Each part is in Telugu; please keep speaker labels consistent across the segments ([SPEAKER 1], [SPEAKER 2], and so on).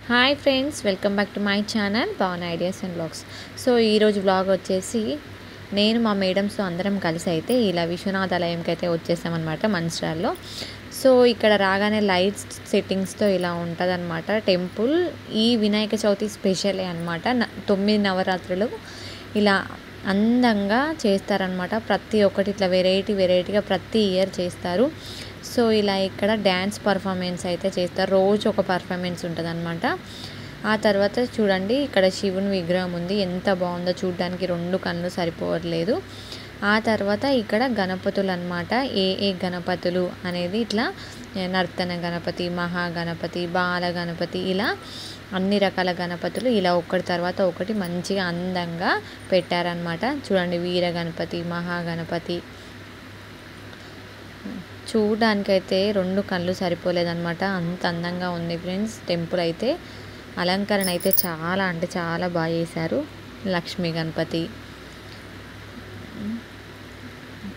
[SPEAKER 1] Hi friends, welcome back to my channel Pawan ideas and vlogs. So ఈరోజు బ్లాగ్ వచ్చేసి నేను మా మేడమ్స్తో అందరం కలిసి అయితే ఇలా విశ్వనాథాలయంకి అయితే వచ్చేసామన్నమాట మంచిర్యాలలో. సో ఇక్కడ రాగానే లైట్స్ సెట్టింగ్స్తో ఇలా ఉంటుందన్నమాట టెంపుల్. ఈ వినాయక చవితి స్పెషలే అనమాట. 9 నవరాత్రులు ఇలా అందంగా చేస్తారనమాట. ప్రతి ఒక్కటి ఇట్లా వెరైటీగా ప్రతి ఇయర్ చేస్తారు. సో ఇలా ఇక్కడ డ్యాన్స్ పర్ఫార్మెన్స్ అయితే చేస్తారు. రోజు ఒక పర్ఫార్మెన్స్ ఉంటుందన్నమాట. ఆ తర్వాత చూడండి, ఇక్కడ శివుని విగ్రహం ఉంది. ఎంత బాగుందో చూడడానికి, 2 కళ్ళు సరిపోవట్లేదు. ఆ తర్వాత ఇక్కడ గణపతులు అన్నమాట. ఏ గణపతులు అనేది ఇట్లా నర్తన గణపతి, మహాగణపతి, బాల గణపతి, ఇలా అన్ని రకాల గణపతులు ఇలా ఒకటి తర్వాత ఒకటి మంచిగా అందంగా పెట్టారనమాట. చూడండి, వీర గణపతి, మహాగణపతి. చూడడానికైతే 2 కళ్ళు సరిపోలేదన్నమాట. అంత అందంగా ఉంది ఫ్రెండ్స్. టెంపుల్ అయితే అలంకరణ అయితే చాలా అంటే చాలా బాగా చేశారు. లక్ష్మీ గణపతి,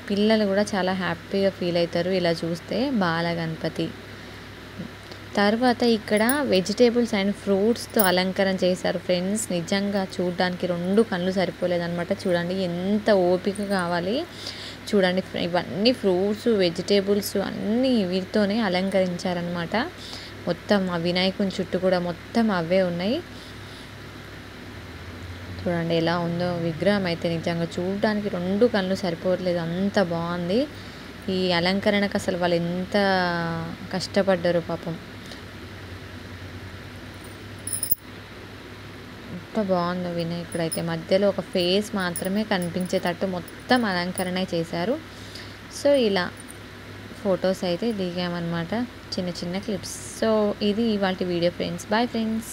[SPEAKER 1] పిల్లలు కూడా చాలా హ్యాపీగా ఫీల్ అవుతారు ఇలా చూస్తే. బాల గణపతి. తర్వాత ఇక్కడ వెజిటేబుల్స్ అండ్ ఫ్రూట్స్తో అలంకరణ చేశారు ఫ్రెండ్స్. నిజంగా చూడడానికి 2 కళ్ళు సరిపోలేదన్నమాట. చూడండి ఎంత ఓపిక కావాలి. చూడండి, ఇవన్నీ ఫ్రూట్స్, వెజిటేబుల్స్ అన్నీ వీటితోనే అలంకరించారనమాట. మొత్తం ఆ వినాయకుని చుట్టూ కూడా మొత్తం అవే ఉన్నాయి. చూడండి ఎలా ఉందో విగ్రహం అయితే. నిజంగా చూడడానికి 2 కళ్ళు సరిపోవట్లేదు, అంత బాగుంది. ఈ అలంకరణకు అసలు వాళ్ళు ఎంత కష్టపడ్డారు పాపం. ఎంత బాగుందో వినాయకుడు అయితే. మధ్యలో ఒక ఫేస్ మాత్రమే కనిపించేటట్టు మొత్తం అలంకరణ చేశారు. సో ఇలా ఫొటోస్ అయితే దిగామన్నమాట, చిన్న చిన్న క్లిప్స్. సో ఇది ఇవాళ వీడియో ఫ్రెండ్స్. Bye friends.